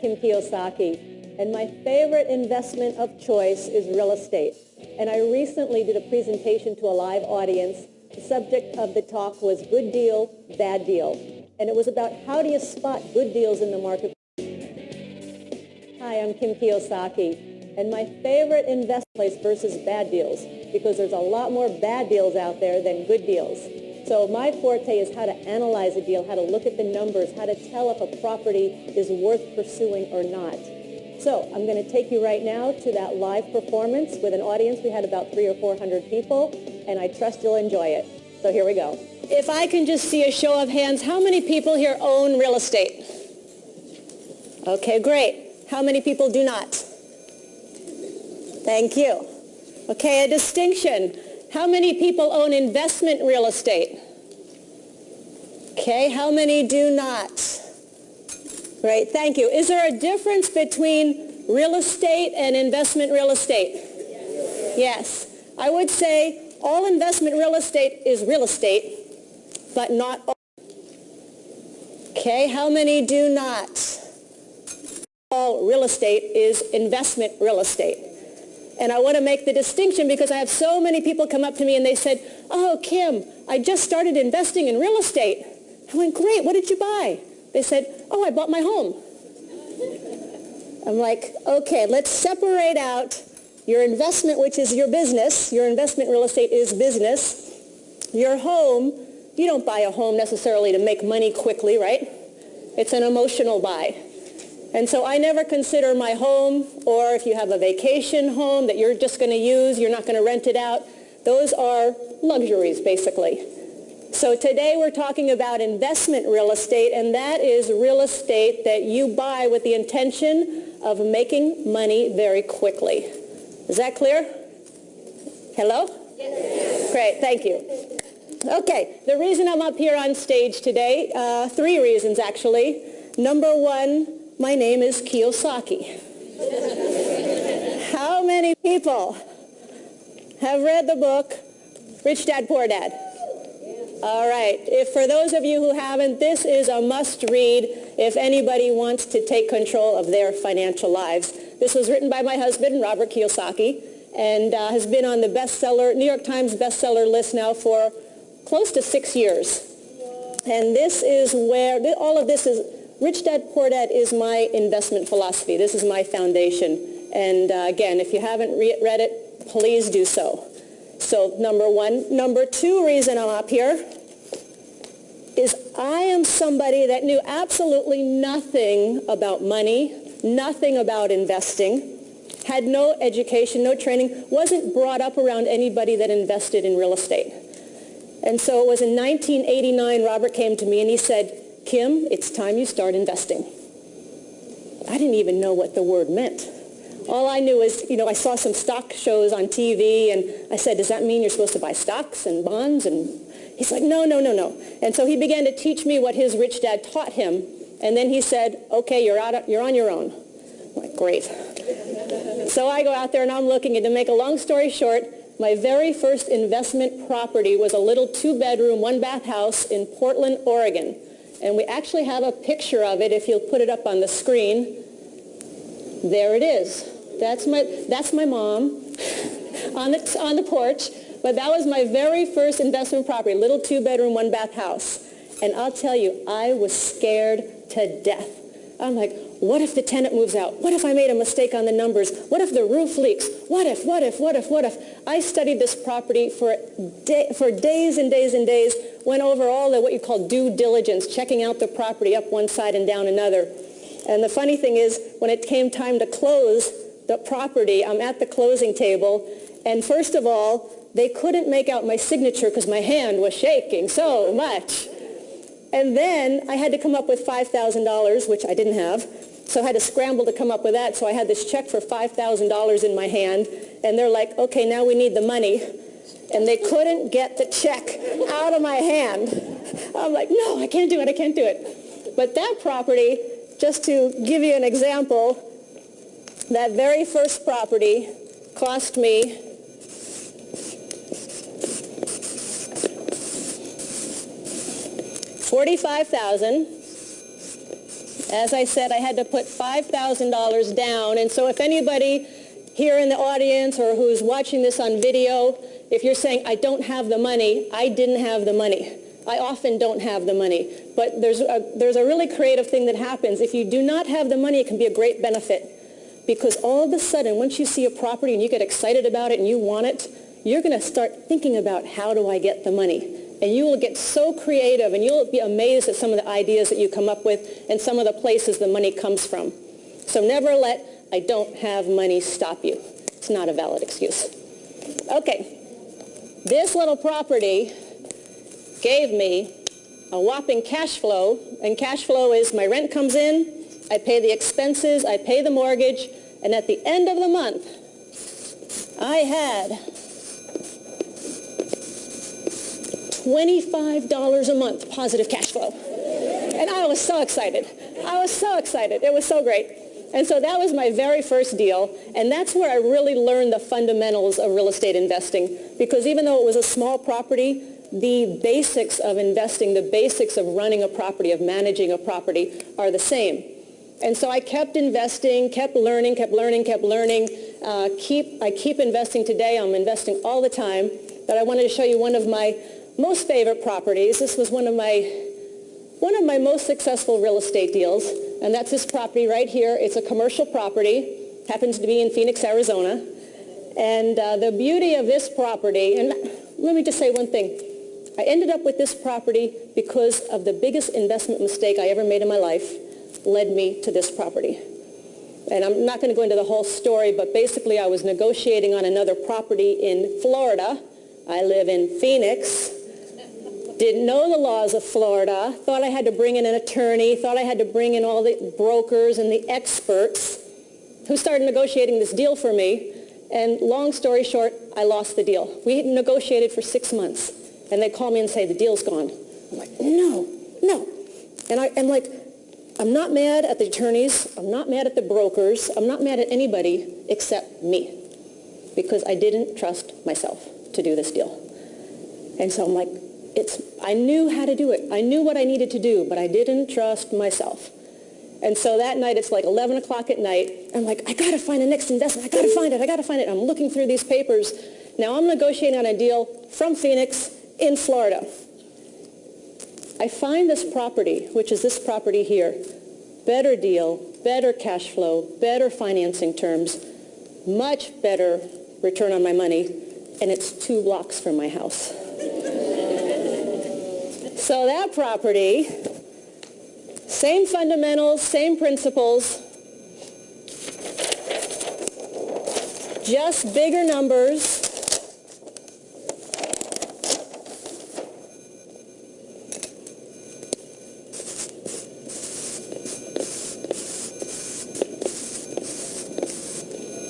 Kim Kiyosaki, and my favorite investment of choice is real estate. And I recently did a presentation to a live audience. The subject of the talk was good deal, bad deal. And it was about how do you spot good deals in the market. Hi, I'm Kim Kiyosaki, and my favorite investment place versus bad deals, because there's a lot more bad deals out there than good deals. So my forte is how to analyze a deal, how to look at the numbers, how to tell if a property is worth pursuing or not. So I'm going to take you right now to that live performance with an audience. We had about 300 or 400 people, and I trust you'll enjoy it. So here we go. If I can just see a show of hands, how many people here own real estate? Okay, great. How many people do not? Thank you. Okay, a distinction. How many people own investment real estate? Okay, how many do not? Great, thank you. Is there a difference between real estate and investment real estate? Yes. I would say all investment real estate is real estate, but not all. Okay, how many do not? All real estate is investment real estate. And I want to make the distinction because I have so many people come up to me and they said, oh, Kim, I just started investing in real estate. I went, great, what did you buy? They said, oh, I bought my home. I'm like, okay, let's separate out your investment, which is your business. Your investment real estate is business. Your home, you don't buy a home necessarily to make money quickly, right? It's an emotional buy. And so I never consider my home, or if you have a vacation home that you're just going to use, you're not going to rent it out, those are luxuries, basically. So today we're talking about investment real estate, and that is real estate that you buy with the intention of making money very quickly. Is that clear? Hello? Yes. Great, thank you. Okay, the reason I'm up here on stage today, 3 reasons actually. Number 1, my name is Kiyosaki. How many people have read the book Rich Dad, Poor Dad? All right. If for those of you who haven't, this is a must-read if anybody wants to take control of their financial lives. This was written by my husband, Robert Kiyosaki, and has been on the bestseller, New York Times bestseller list now for close to 6 years. And this is where, all of this is, Rich Dad, Poor Dad is my investment philosophy. This is my foundation. And again, if you haven't read it, please do so. So number 1. Number 2 reason I'm up here is I am somebody that knew absolutely nothing about money, nothing about investing, had no education, no training, wasn't brought up around anybody that invested in real estate. And so it was in 1989, Robert came to me and he said, Kim, it's time you start investing. I didn't even know what the word meant. All I knew is, I saw some stock shows on TV, and I said, does that mean you're supposed to buy stocks and bonds? And he's like, no. And so he began to teach me what his rich dad taught him, and then he said, okay, you're on your own. I'm like, great. So I go out there and I'm looking, and to make a long story short, my very first investment property was a little 2-bedroom, 1-bath house in Portland, Oregon. And we actually have a picture of it if you'll put it up on the screen. There it is. That's my mom on the porch. But that was my very first investment property, little 2-bedroom, 1-bath house. And I'll tell you, I was scared to death. I'm like, what if the tenant moves out? What if I made a mistake on the numbers? What if the roof leaks? What if? I studied this property for days and days and days, went over all the what you call due diligence, checking out the property up one side and down another. And the funny thing is, when it came time to close the property, I'm at the closing table, and first of all, they couldn't make out my signature because my hand was shaking so much. And then I had to come up with $5,000, which I didn't have. So I had to scramble to come up with that. So I had this check for $5,000 in my hand. And they're like, okay, now we need the money. And they couldn't get the check out of my hand. I'm like, no, I can't do it. But that property, just to give you an example, that very first property cost me $45,000, As I said, I had to put $5,000 down. And so if anybody here in the audience or who's watching this on video, if you're saying, I don't have the money, I didn't have the money. I often don't have the money. But there's a really creative thing that happens. If you do not have the money, it can be a great benefit. Because all of a sudden, once you see a property and you get excited about it and you want it, you're going to start thinking about, how do I get the money? And you will get so creative, and you'll be amazed at some of the ideas that you come up with and some of the places the money comes from. So never let I don't have money stop you. It's not a valid excuse. Okay, this little property gave me a whopping cash flow, and cash flow is my rent comes in, I pay the expenses, I pay the mortgage, and at the end of the month, I had $25 a month positive cash flow. And I was so excited. I was so excited. It was so great. And so that was my very first deal, and that's where I really learned the fundamentals of real estate investing, because even though it was a small property, the basics of investing, the basics of running a property, of managing a property are the same. And so I kept investing, kept learning. I keep investing today. I'm investing all the time. But I wanted to show you one of my most favorite properties. This was one of my most successful real estate deals, and that's this property right here. It's a commercial property, happens to be in Phoenix, Arizona. And the beauty of this property, and let me just say one thing. I ended up with this property because of the biggest investment mistake I ever made in my life led me to this property. And I'm not going to go into the whole story, but basically I was negotiating on another property in Florida. I live in Phoenix. Didn't know the laws of Florida, thought I had to bring in an attorney, thought I had to bring in all the brokers and the experts who started negotiating this deal for me. And long story short, I lost the deal. We had negotiated for 6 months, and they call me and say, the deal's gone. I'm like, no. And I'm like, I'm not mad at the attorneys, I'm not mad at the brokers, I'm not mad at anybody except me, because I didn't trust myself to do this deal. And so I'm like, I knew how to do it. I knew what I needed to do, but I didn't trust myself. And so that night, it's like 11 o'clock at night. I'm like, I got to find the next investment. I got to find it. I'm looking through these papers. Now I'm negotiating on a deal from Phoenix in Florida. I find this property, which is this property here. Better deal, better cash flow, better financing terms, much better return on my money, and it's 2 blocks from my house. So that property, same fundamentals, same principles, just bigger numbers.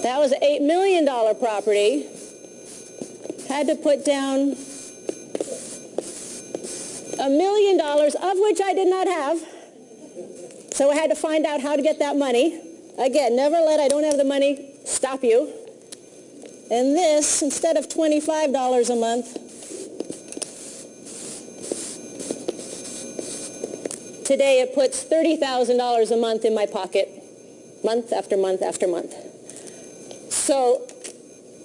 That was an $8 million property. Had to put down $1 million, of which I did not have. So I had to find out how to get that money. Again, never let I don't have the money stop you. And this, instead of $25 a month, today it puts $30,000 a month in my pocket, month after month after month. So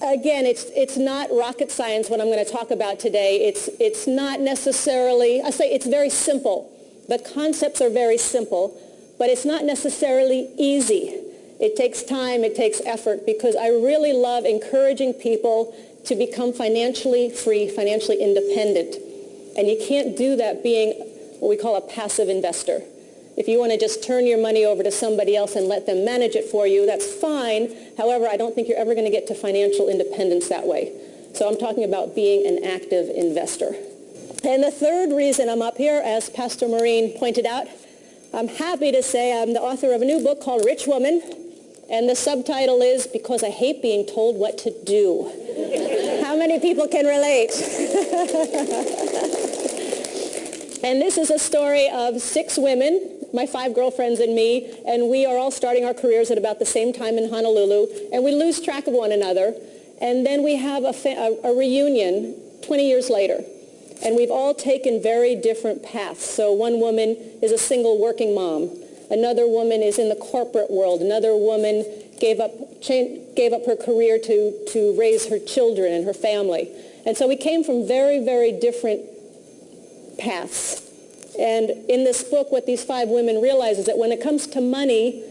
again, it's not rocket science what I'm going to talk about today. It's not necessarily, I say it's very simple. The concepts are very simple, but it's not necessarily easy. It takes time, it takes effort, because I really love encouraging people to become financially free, financially independent. And you can't do that being what we call a passive investor. If you want to just turn your money over to somebody else and let them manage it for you, that's fine. However, I don't think you're ever going to get to financial independence that way. So I'm talking about being an active investor. And the third reason I'm up here, as Pastor Maureen pointed out, I'm happy to say I'm the author of a new book called Rich Woman. And the subtitle is Because I Hate Being Told What to Do. How many people can relate? And this is a story of 6 women, my 5 girlfriends and me, and we are all starting our careers at about the same time in Honolulu, and we lose track of one another, and then we have a reunion 20 years later, and we've all taken very different paths. So one woman is a single working mom. Another woman is in the corporate world. Another woman gave up her career to raise her children and her family. And so we came from very, very different paths. And in this book, what these 5 women realize is that when it comes to money,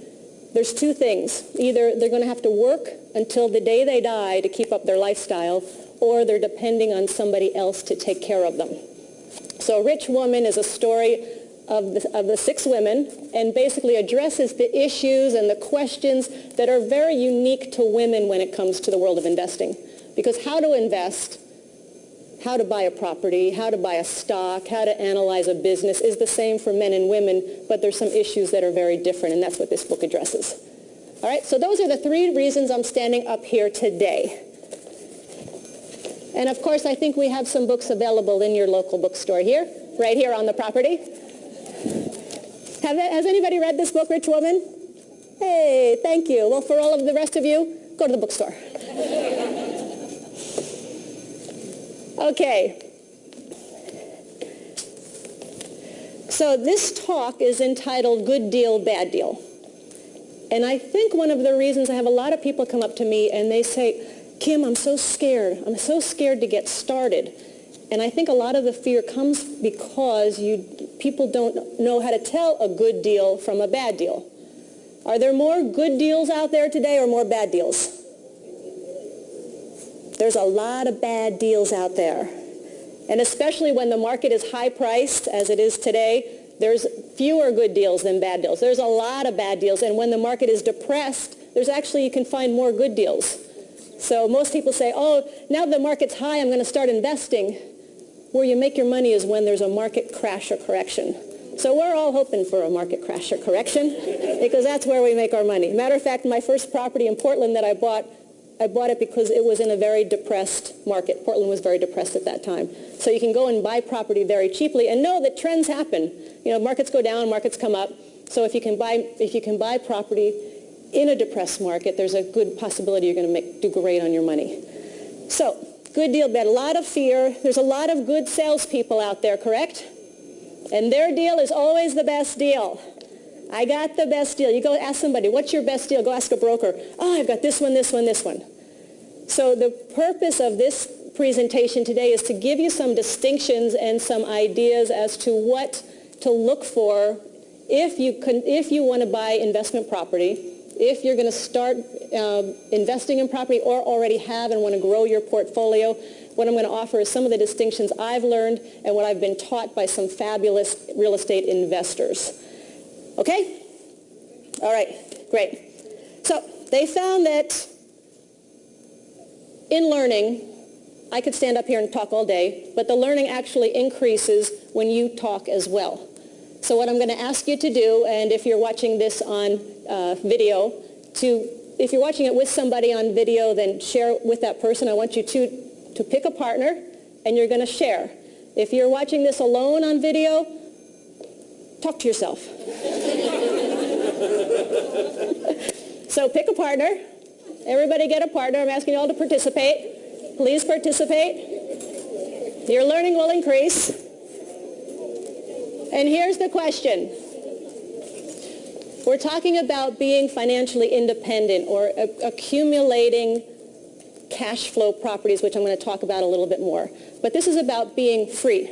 there's 2 things. Either they're going to have to work until the day they die to keep up their lifestyle, or they're depending on somebody else to take care of them. So Rich Woman is a story of the 6 women, and basically addresses the issues and the questions that are very unique to women when it comes to the world of investing. Because how to invest, how to buy a property, how to buy a stock, how to analyze a business is the same for men and women, but there's some issues that are very different, and that's what this book addresses. All right, so those are the 3 reasons I'm standing up here today. And of course, I think we have some books available in your local bookstore here, right here on the property. Has anybody read this book, Rich Woman? Hey, thank you. Well, for all of the rest of you, go to the bookstore. Okay. So this talk is entitled Good Deal, Bad Deal. And I think one of the reasons I have a lot of people come up to me and they say, Kim, I'm so scared. I'm so scared to get started. And I think a lot of the fear comes because people don't know how to tell a good deal from a bad deal. Are there more good deals out there today or more bad deals? There's a lot of bad deals out there. And especially when the market is high priced, as it is today, there's fewer good deals than bad deals. There's a lot of bad deals. And when the market is depressed, you can find more good deals. So most people say, oh, now the market's high, I'm going to start investing. Where you make your money is when there's a market crash or correction. So we're all hoping for a market crash or correction because that's where we make our money. Matter of fact, my first property in Portland that I bought it because it was in a very depressed market. Portland was very depressed at that time. So you can go and buy property very cheaply and know that trends happen. You know, markets go down, markets come up. So if you can buy property in a depressed market, there's a good possibility you're going to do great on your money. So, good deal, bad. A lot of fear. There's a lot of good salespeople out there, correct? And their deal is always the best deal. I got the best deal. You go ask somebody, what's your best deal? Go ask a broker. Oh, I've got this one, this one, this one. So the purpose of this presentation today is to give you some distinctions and some ideas as to what to look for if you want to buy investment property, if you're going to start investing in property or already have and want to grow your portfolio. What I'm going to offer is some of the distinctions I've learned and what I've been taught by some fabulous real estate investors. Okay? All right, great. So they found that in learning, I could stand up here and talk all day, but the learning actually increases when you talk as well. So what I'm going to ask you to do, and if you're watching this on video, if you're watching it with somebody on video, then share with that person. I want you to pick a partner, and you're going to share. If you're watching this alone on video, talk to yourself. So pick a partner. Everybody get a partner. I'm asking you all to participate. Please participate. Your learning will increase. And here's the question. We're talking about being financially independent or accumulating cash flow properties, which I'm going to talk about a little bit more. But this is about being free.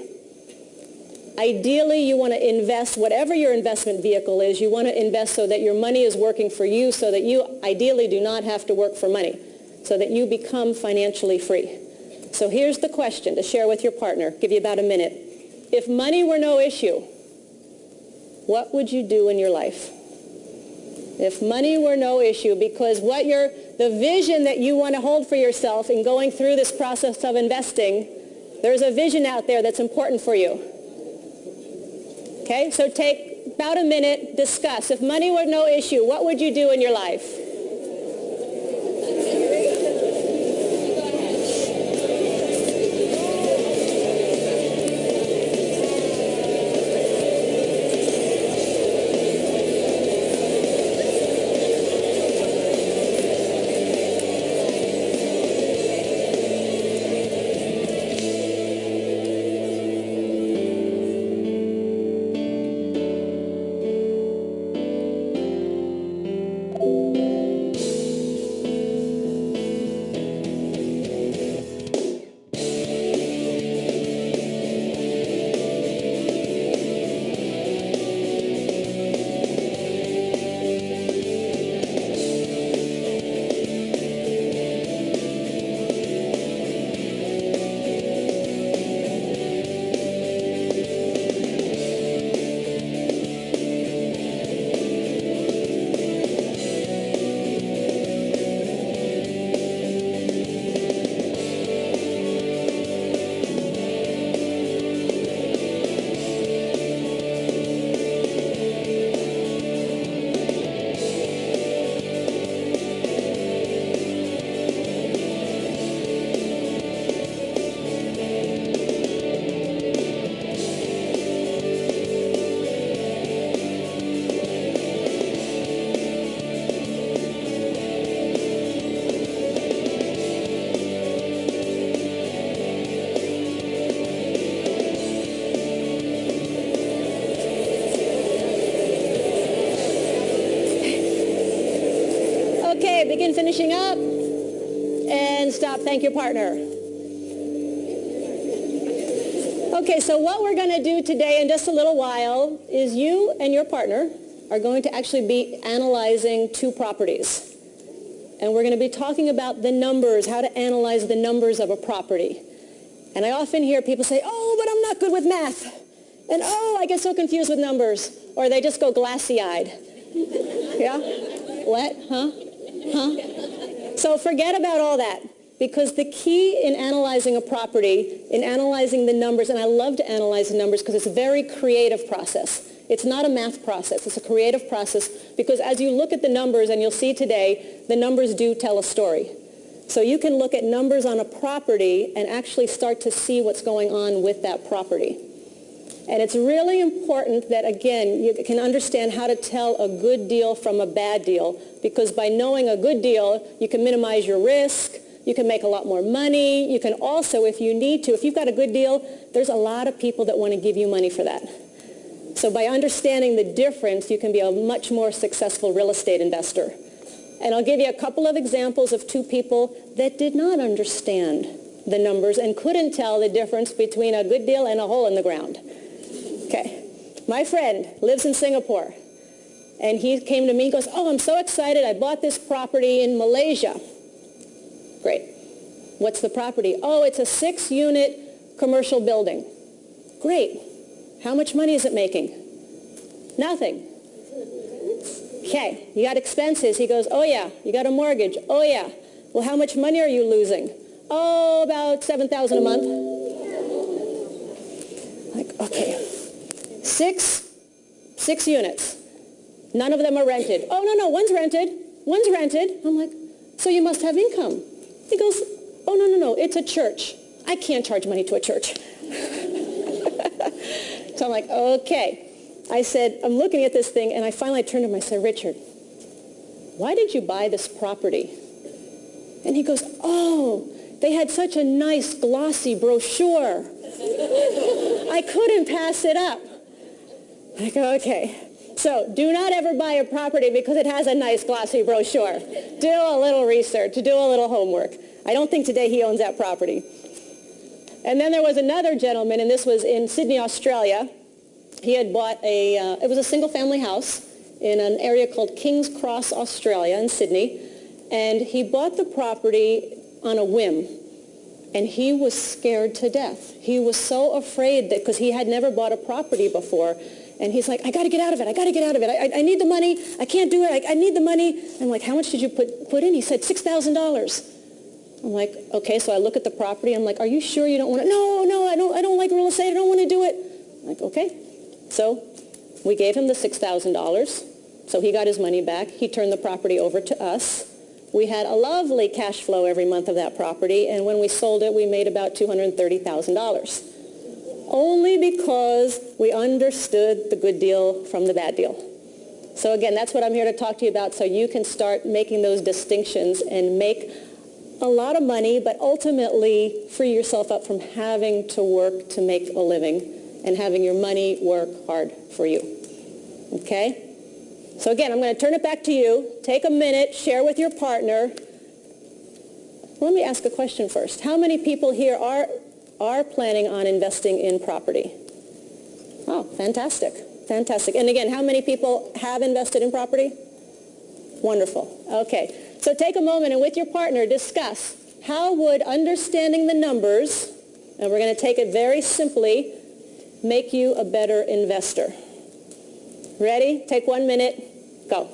Ideally, you want to invest, whatever your investment vehicle is, you want to invest so that your money is working for you, so that you ideally do not have to work for money, so that you become financially free. So here's the question to share with your partner. Give you about a minute. If money were no issue, what would you do in your life? If money were no issue, because the vision that you want to hold for yourself in going through this process of investing, there's a vision out there that's important for you. Okay, so take about a minute, discuss. If money were no issue, what would you do in your life? Thank your partner. Okay, so what we're going to do today in just a little while is you and your partner are going to actually be analyzing two properties. And we're going to be talking about the numbers, how to analyze the numbers of a property. And I often hear people say, oh, but I'm not good with math. And oh, I get so confused with numbers. Or they just go glassy-eyed. Yeah? What? Huh? Huh? So forget about all that. Because the key in analyzing a property, in analyzing the numbers, and I love to analyze the numbers because it's a very creative process. It's not a math process. It's a creative process because as you look at the numbers, and you'll see today, the numbers do tell a story. So you can look at numbers on a property and actually start to see what's going on with that property. And it's really important that, again, you can understand how to tell a good deal from a bad deal, because by knowing a good deal, you can minimize your risk, you can make a lot more money, you can also, if you need to, if you've got a good deal, there's a lot of people that want to give you money for that. So by understanding the difference, you can be a much more successful real estate investor. And I'll give you a couple of examples of two people that did not understand the numbers and couldn't tell the difference between a good deal and a hole in the ground. Okay. My friend lives in Singapore, and he came to me and goes, oh, I'm so excited. I bought this property in Malaysia. Great. What's the property? Oh, it's a 6-unit commercial building. Great. How much money is it making? Nothing. Okay, you got expenses. He goes, oh yeah. You got a mortgage. Oh yeah. Well, how much money are you losing? Oh, about $7,000 a month. Like, okay. Six units. None of them are rented. Oh, no, one's rented. One's rented. I'm like, so you must have income. He goes, oh, no, it's a church. I can't charge money to a church. So I'm like, okay. I said, I'm looking at this thing, and I finally turned to him. I said, Richard, why did you buy this property? And he goes, oh, they had such a nice glossy brochure. I couldn't pass it up. I go, okay. So do not ever buy a property because it has a nice glossy brochure. Do a little research, do a little homework. I don't think today he owns that property. And then there was another gentleman, and this was in Sydney, Australia. He had bought it was a single-family house in an area called King's Cross, Australia, in Sydney. And he bought the property on a whim. And he was scared to death. He was so afraid that, because he had never bought a property before. And he's like, I got to get out of it. I got to get out of it. I need the money. I can't do it. I need the money. I'm like, how much did you put in? He said, $6,000. I'm like, okay. So I look at the property. I'm like, are you sure you don't want to? No, I don't like real estate. I don't want to do it. I'm like, okay. So we gave him the $6,000. So he got his money back. He turned the property over to us. We had a lovely cash flow every month of that property. And when we sold it, we made about $230,000. Only because we understood the good deal from the bad deal. So again, that's what I'm here to talk to you about, so you can start making those distinctions and make a lot of money, but ultimately free yourself up from having to work to make a living and having your money work hard for you. Okay? So again, I'm going to turn it back to you. Take a minute, share with your partner. Let me ask a question first. How many people here are planning on investing in property? Oh, fantastic. Fantastic. And again, how many people have invested in property? Wonderful. Okay. So take a moment and with your partner discuss how would understanding the numbers, and we're going to take it very simply, make you a better investor. Ready? Take 1 minute. Go.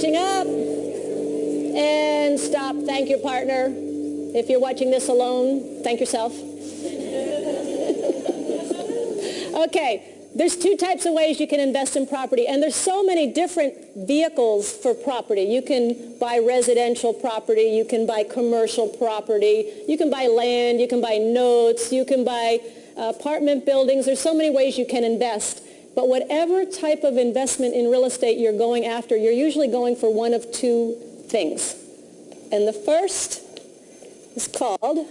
finishing up. And stop. Thank your partner. If you're watching this alone, thank yourself. Okay, there's two types of ways you can invest in property, and there's so many different vehicles for property. You can buy residential property, you can buy commercial property, you can buy land, you can buy notes, you can buy apartment buildings. There's so many ways you can invest. But whatever type of investment in real estate you're going after, you're usually going for one of two things. And the first is called